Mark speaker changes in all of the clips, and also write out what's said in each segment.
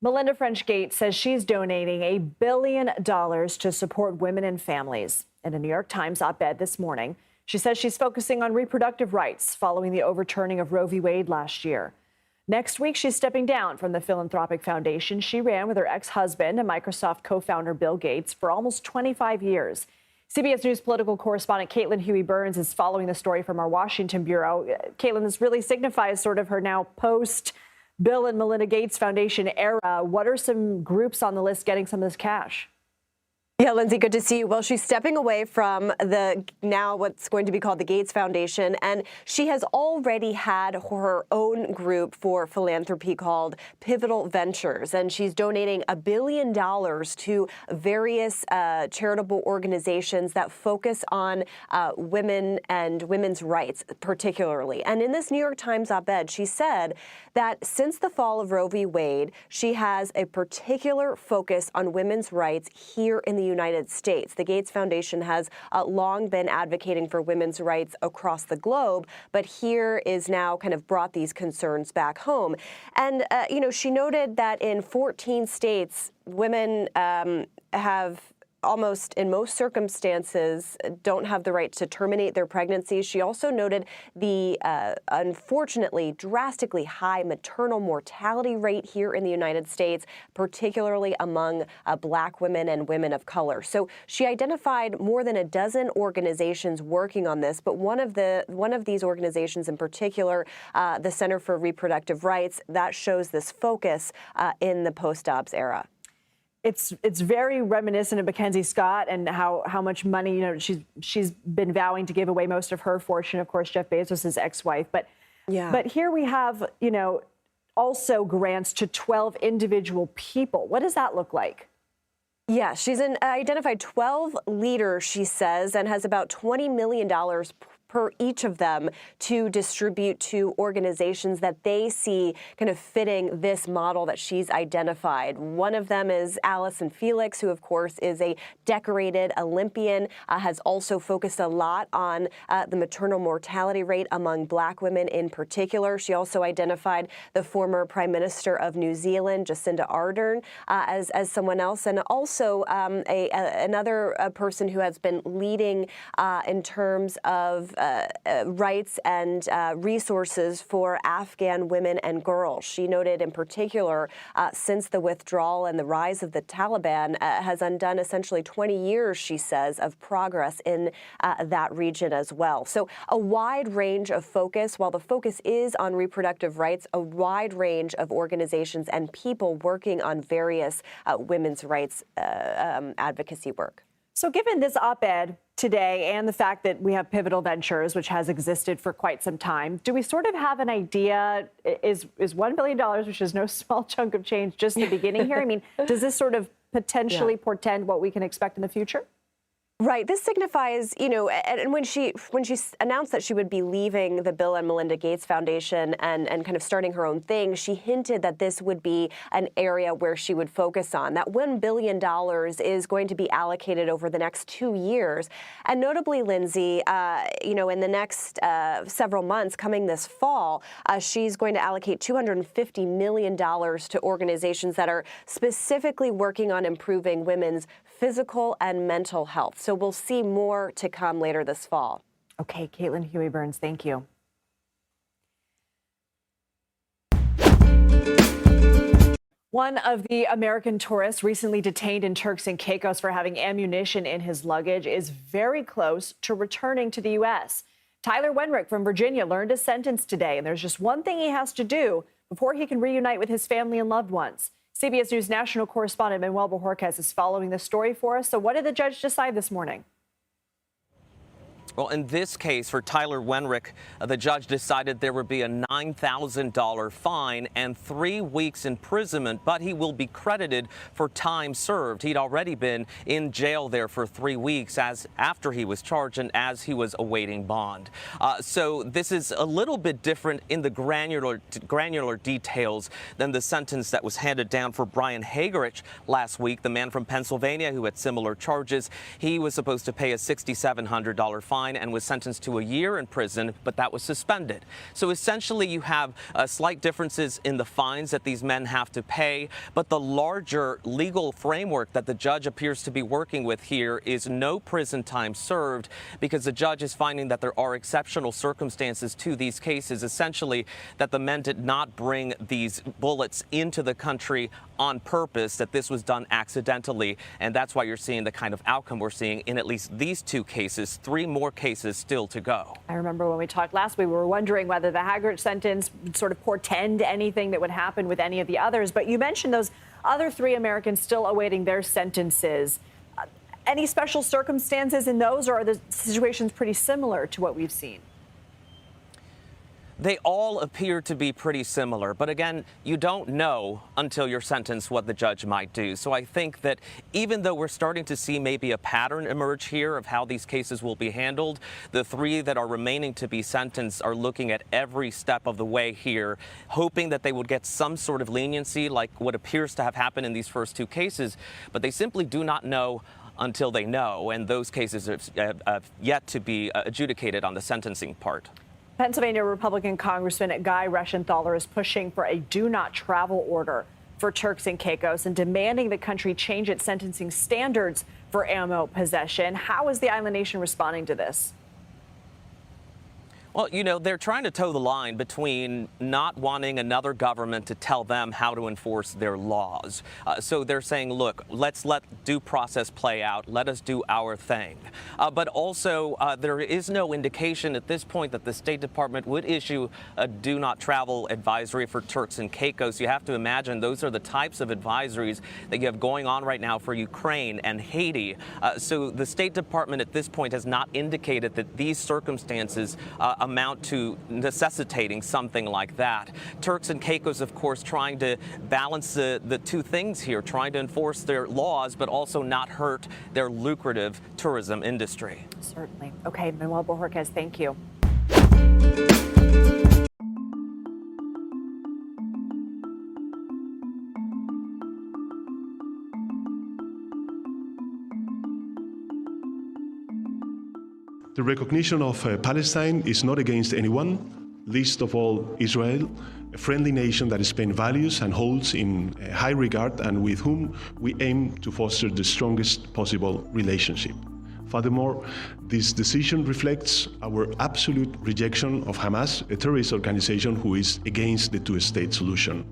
Speaker 1: Melinda French Gates says she's donating $1 billion to support women and families. In a New York Times op-ed this morning, she says she's focusing on reproductive rights following the overturning of Roe v. Wade last year. Next week, she's stepping down from the philanthropic foundation she ran with her ex-husband and Microsoft co-founder Bill Gates for almost 25 years. CBS News political correspondent Caitlin Huey-Burns is following the story from our Washington bureau. Caitlin, this really signifies sort of her now post-Bill and Melinda Gates Foundation era. What are some groups on the list getting some of this cash?
Speaker 2: Yeah, Lindsay, good to see you. Well, she's stepping away from now what's going to be called the Gates Foundation, and she has already had her own group for philanthropy called Pivotal Ventures, and she's donating $1 billion to various charitable organizations that focus on women and women's rights, particularly. And in this New York Times op-ed, she said that since the fall of Roe v. Wade, she has a particular focus on women's rights here in the United States. The Gates Foundation has long been advocating for women's rights across the globe, but here is now kind of brought these concerns back home. And, she noted that in 14 states, women have almost in most circumstances don't have the right to terminate their pregnancies. She also noted the unfortunately drastically high maternal mortality rate here in the United States, particularly among Black women and women of color. So she identified more than a dozen organizations working on this, but one of these organizations in particular, the Center for Reproductive Rights, that shows this focus in the post-Dobbs era.
Speaker 1: It's very reminiscent of Mackenzie Scott and how much money, she's been vowing to give away most of her fortune, of course, Jeff Bezos' ex-wife. But here we have, also grants to 12 individual people. What does that look like?
Speaker 2: Yeah, she's identified 12 leaders, she says, and has about $20 million per each of them to distribute to organizations that they see kind of fitting this model that she's identified. One of them is Allison Felix, who, of course, is a decorated Olympian, has also focused a lot on the maternal mortality rate among Black women in particular. She also identified the former Prime Minister of New Zealand, Jacinda Ardern, as someone else, and also another person who has been leading in terms of rights and resources for Afghan women and girls. She noted in particular, since the withdrawal and the rise of the Taliban has undone essentially 20 years, she says, of progress in that region as well. So a wide range of focus, while the focus is on reproductive rights, a wide range of organizations and people working on various women's rights advocacy work.
Speaker 1: So given this op-ed today and the fact that we have Pivotal Ventures, which has existed for quite some time, do we sort of have an idea, is $1 billion, which is no small chunk of change, just the beginning here? I mean, does this sort of potentially portend what we can expect in the future?
Speaker 2: Right. This signifies, and when she announced that she would be leaving the Bill and Melinda Gates Foundation and kind of starting her own thing, she hinted that this would be an area where she would focus on. That $1 billion is going to be allocated over the next 2 years. And notably, Lindsay, in the next several months coming this fall, she's going to allocate $250 million to organizations that are specifically working on improving women's physical and mental health. So we'll see more to come later this fall.
Speaker 1: Okay, Caitlin Huey-Burns, thank you. One of the American tourists recently detained in Turks and Caicos for having ammunition in his luggage is very close to returning to the U.S. Tyler Wenrick from Virginia learned his sentence today, and there's just one thing he has to do before he can reunite with his family and loved ones. CBS News national correspondent Manuel Bojorquez is following the story for us. So what did the judge decide this morning?
Speaker 3: Well, in this case, for Tyler Wenrick, the judge decided there would be a $9,000 fine and 3 weeks imprisonment, but he will be credited for time served. He'd already been in jail there for 3 weeks after he was charged and as he was awaiting bond. So this is a little bit different in the granular details than the sentence that was handed down for Brian Hagerich last week, the man from Pennsylvania who had similar charges. He was supposed to pay a $6,700 fine fine and was sentenced to a year in prison, but that was suspended. So essentially you have slight differences in the fines that these men have to pay, but the larger legal framework that the judge appears to be working with here is no prison time served, because the judge is finding that there are exceptional circumstances to these cases, essentially that the men did not bring these bullets into the country on purpose, that this was done accidentally, and that's why you're seeing the kind of outcome we're seeing in at least these two cases. 3 more cases still to go.
Speaker 1: I remember when we talked last week, we were wondering whether the Haggart sentence would sort of portend anything that would happen with any of the others, but you mentioned those other 3 Americans still awaiting their sentences. Any special circumstances in those, or are the situations pretty similar to what we've seen?
Speaker 3: They all appear to be pretty similar, but again, you don't know until you're sentenced what the judge might do. So I think that even though we're starting to see maybe a pattern emerge here of how these cases will be handled, the 3 that are remaining to be sentenced are looking at every step of the way here, hoping that they would get some sort of leniency like what appears to have happened in these first 2 cases, but they simply do not know until they know, and those cases have yet to be adjudicated on the sentencing part.
Speaker 1: Pennsylvania Republican Congressman Guy Reschenthaler is pushing for a do-not-travel order for Turks and Caicos and demanding the country change its sentencing standards for ammo possession. How is the island nation responding to this?
Speaker 3: Well, you know, they're trying to toe the line between not wanting another government to tell them how to enforce their laws. So they're saying, look, let's let due process play out. Let us do our thing. But also, there is no indication at this point that the State Department would issue a do not travel advisory for Turks and Caicos. You have to imagine those are the types of advisories that you have going on right now for Ukraine and Haiti. So the State Department at this point has not indicated that these circumstances amount to necessitating something like that. Turks and Caicos, of course, trying to balance the 2 things here, trying to enforce their laws, but also not hurt their lucrative tourism industry.
Speaker 1: Certainly. Okay, Manuel Bojorquez, thank you.
Speaker 4: The recognition of Palestine is not against anyone, least of all Israel, a friendly nation that Spain values and holds in high regard and with whom we aim to foster the strongest possible relationship. Furthermore, this decision reflects our absolute rejection of Hamas, a terrorist organization who is against the 2-state solution.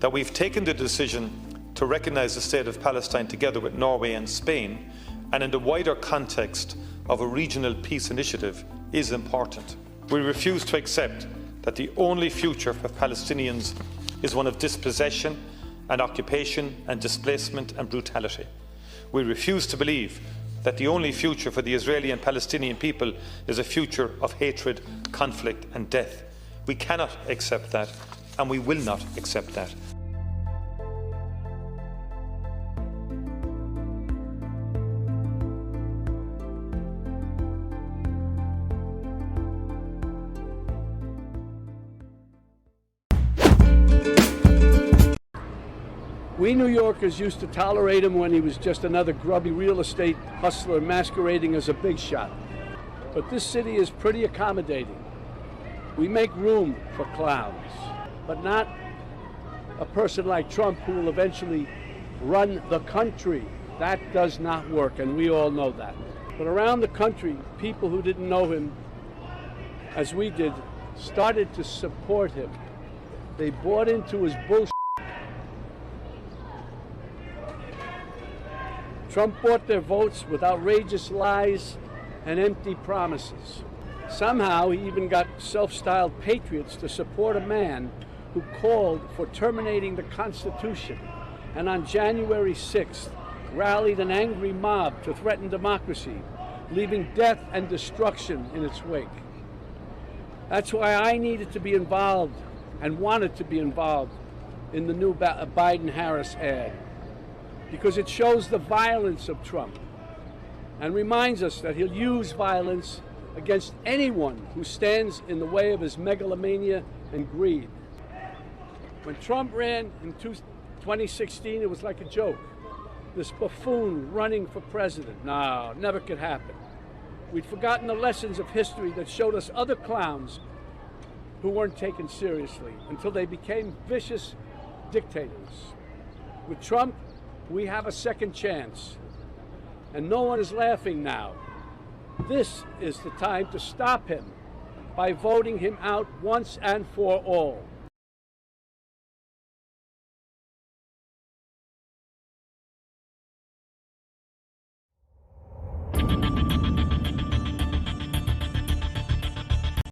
Speaker 5: That we've taken the decision to recognize the state of Palestine together with Norway and Spain, and in the wider context of a regional peace initiative, is important. We refuse to accept that the only future for Palestinians is one of dispossession and occupation and displacement and brutality. We refuse to believe that the only future for the Israeli and Palestinian people is a future of hatred, conflict and death. We cannot accept that, and we will not accept that.
Speaker 6: We New Yorkers used to tolerate him when he was just another grubby real estate hustler masquerading as a big shot. But this city is pretty accommodating. We make room for clowns, but not a person like Trump who will eventually run the country. That does not work, and we all know that. But around the country, people who didn't know him, as we did, started to support him. They bought into his bullshit. Trump bought their votes with outrageous lies and empty promises. Somehow, he even got self-styled patriots to support a man who called for terminating the Constitution, and on January 6th, rallied an angry mob to threaten democracy, leaving death and destruction in its wake. That's why I needed to be involved and wanted to be involved in the new Biden-Harris ad, because it shows the violence of Trump and reminds us that he'll use violence against anyone who stands in the way of his megalomania and greed. When Trump ran in 2016, it was like a joke. This buffoon running for president. No, never could happen. We'd forgotten the lessons of history that showed us other clowns who weren't taken seriously until they became vicious dictators. With Trump, we have a second chance, and no one is laughing now. This is the time to stop him by voting him out once and for all.